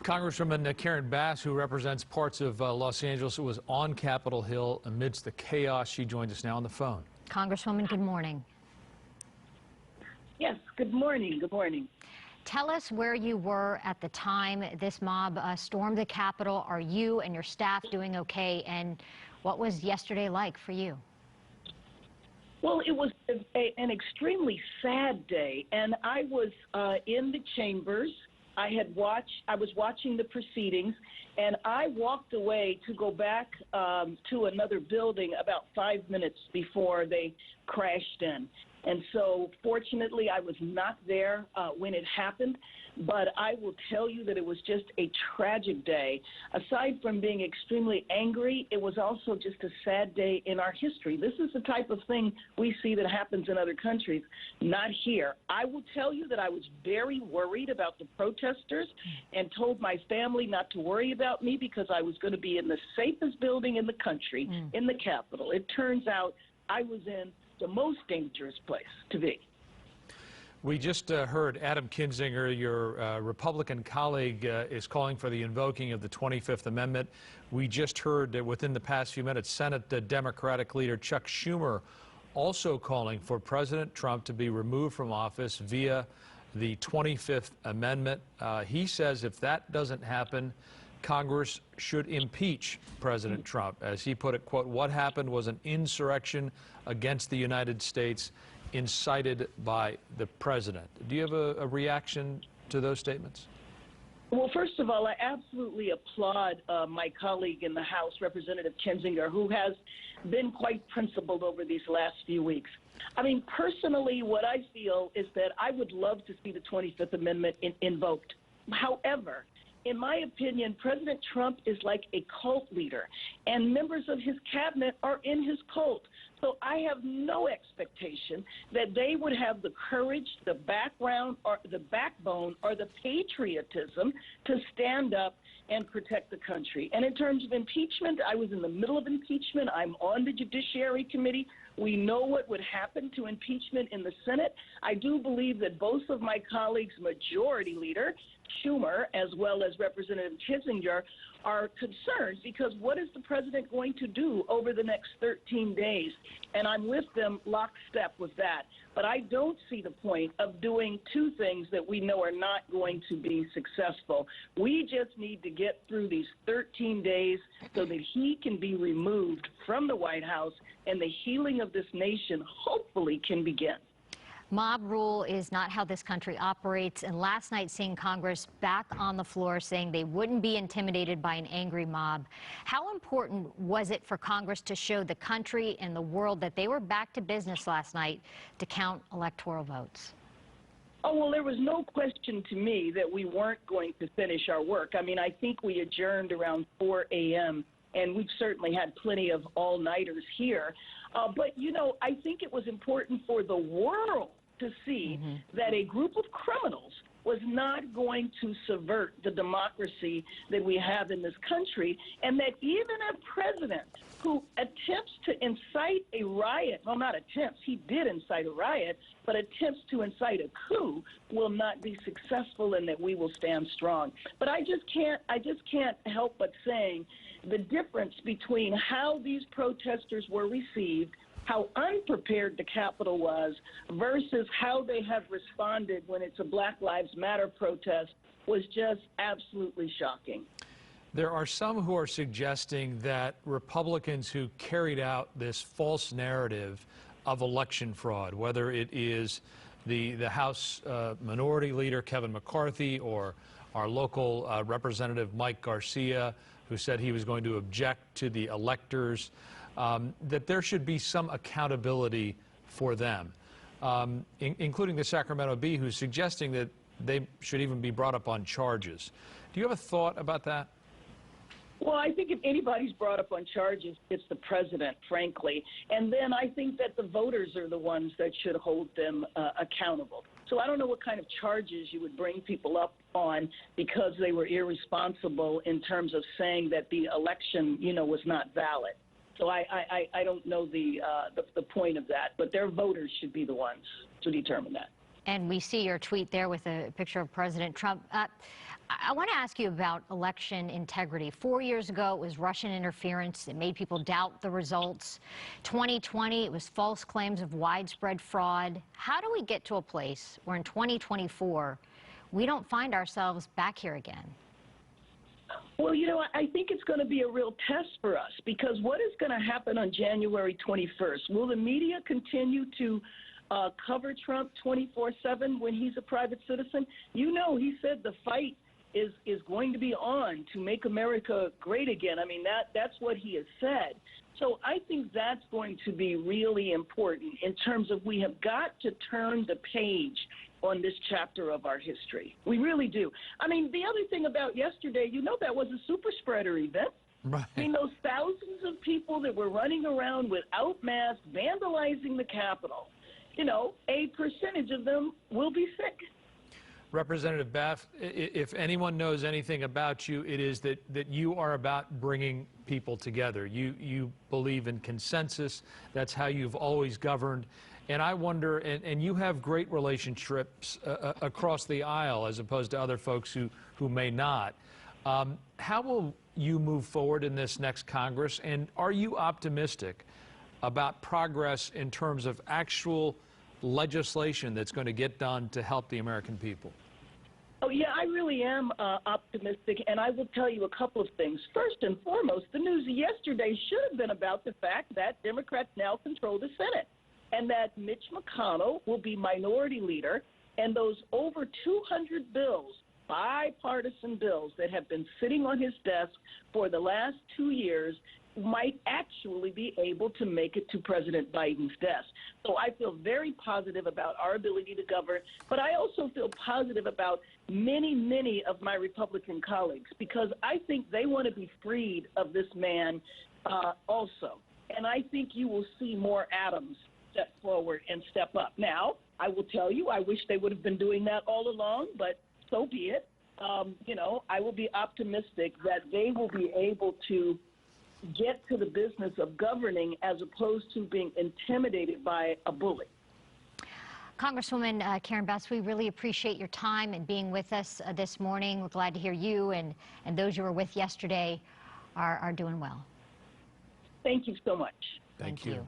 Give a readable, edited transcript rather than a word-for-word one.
Congresswoman Karen Bass, who represents parts of Los Angeles, was on Capitol Hill amidst the chaos. She joins us now on the phone. Congresswoman, good morning. Yes, good morning. Good morning. Tell us where you were at the time this mob stormed the Capitol. Are you and your staff doing okay? And what was yesterday like for you? Well, it was an extremely sad day, and I was in the chambers. I was watching the proceedings, and I walked away to go back to another building about 5 minutes before they crashed in. And so, fortunately, I was not there when it happened, but I will tell you that it was just a tragic day. Aside from being extremely angry, it was also just a sad day in our history. This is the type of thing we see that happens in other countries, not here. I will tell you that I was very worried about the protesters and told my family not to worry about me because I was going to be in the safest building in the country, in the Capitol. It turns out I was in the most dangerous place to be. We just heard Adam Kinzinger, your Republican colleague, is calling for the invoking of the 25th Amendment. We just heard that within the past few minutes, Senate Democratic leader Chuck Schumer also calling for President Trump to be removed from office via the 25th Amendment. He says if that doesn't happen, Congress should impeach President Trump. As he put it, quote, "What happened was an insurrection against the United States incited by the president." Do you have a reaction to those statements? Well, first of all, I absolutely applaud my colleague in the House, Representative Kinzinger, who has been quite principled over these last few weeks. I mean, personally, what I feel is that I would love to see the 25th Amendment invoked. However, in my opinion, President Trump is like a cult leader, and members of his cabinet are in his cult. So I have no expectation that they would have the courage, the background, or the backbone, or the patriotism to stand up and protect the country. And in terms of impeachment, I was in the middle of impeachment. I'm on the Judiciary Committee. We know what would happen to impeachment in the Senate. I do believe that both of my colleagues, Majority Leader Schumer as well as Representative Kinzinger, are concerned because what is the president going to do over the next 13 days? And I'm with them lockstep with that. But I don't see the point of doing two things that we know are not going to be successful. We just need to get through these 13 days so that he can be removed from the White House and the healing of this nation hopefully can begin. Mob rule is not how this country operates, and last night seeing Congress back on the floor saying they wouldn't be intimidated by an angry mob. How important was it for Congress to show the country and the world that they were back to business last night to count electoral votes? Oh, well, there was no question to me that we weren't going to finish our work. I mean, I think we adjourned around 4 a.m., and we've certainly had plenty of all-nighters here. But, you know, I think it was important for the world to see that a group of criminals was not going to subvert the democracy that we have in this country, and that even a president who attempts to incite a riot, well, not attempts, he did incite a riot, but attempts to incite a coup will not be successful, and that we will stand strong. But I just can't help but saying the difference between how these protesters were received, how unprepared the Capitol was, versus how they have responded when it's a Black Lives Matter protest was just absolutely shocking. There are some who are suggesting that Republicans who carried out this false narrative of election fraud, whether it is the House Minority Leader Kevin McCarthy or our local Representative Mike Garcia, who said he was going to object to the electors, that there should be some accountability for them, including the Sacramento Bee, who's suggesting that they should even be brought up on charges. Do you have a thought about that? Well, I think if anybody's brought up on charges, it's the president, frankly. And then I think that the voters are the ones that should hold them accountable. So I don't know what kind of charges you would bring people up on because they were irresponsible in terms of saying that the election, you know, was not valid. So I don't know the point of that, but their voters should be the ones to determine that. And we see your tweet there with a picture of President Trump. I want to ask you about election integrity. 4 years ago, it was Russian interference. It made people doubt the results. 2020, it was false claims of widespread fraud. How do we get to a place where in 2024, we don't find ourselves back here again? Well, I think it's going to be a real test for us, because what is going to happen on January 21st? Will the media continue to cover Trump 24/7 when he's a private citizen? He said the fight is going to be on to make America great again. I mean, that's what he has said. So I think that's going to be really important in terms of we have got to turn the page on this chapter of our history. We really do. I mean, the other thing about yesterday, that was a super spreader event. Right. I mean, those thousands of people that were running around without masks, vandalizing the Capitol, a percentage of them will be sick. Representative Baff, if anyone knows anything about you, it is that you are about bringing people together. You believe in consensus. That's how you've always governed. And I wonder, and you have great relationships across the aisle as opposed to other folks who may not. How will you move forward in this next Congress? And are you optimistic about progress in terms of actual legislation that's going to get done to help the American people? Oh, yeah, I really am optimistic, and I will tell you a couple of things. First and foremost, the news yesterday should have been about the fact that Democrats now control the Senate, and that Mitch McConnell will be minority leader, and those over 200 bills, bipartisan bills that have been sitting on his desk for the last 2 years, might actually be able to make it to President Biden's desk. So I feel very positive about our ability to govern, but I also feel positive about many of my Republican colleagues, because I think they want to be freed of this man also. And I think you will see more Adams step forward and step up. Now, I will tell you, I wish they would have been doing that all along, but so be it. I will be optimistic that they will be able to get to the business of governing as opposed to being intimidated by a bully. Congresswoman Karen Bass, we really appreciate your time and being with us this morning. We're glad to hear you and those you were with yesterday are doing well. Thank you so much. Thank you.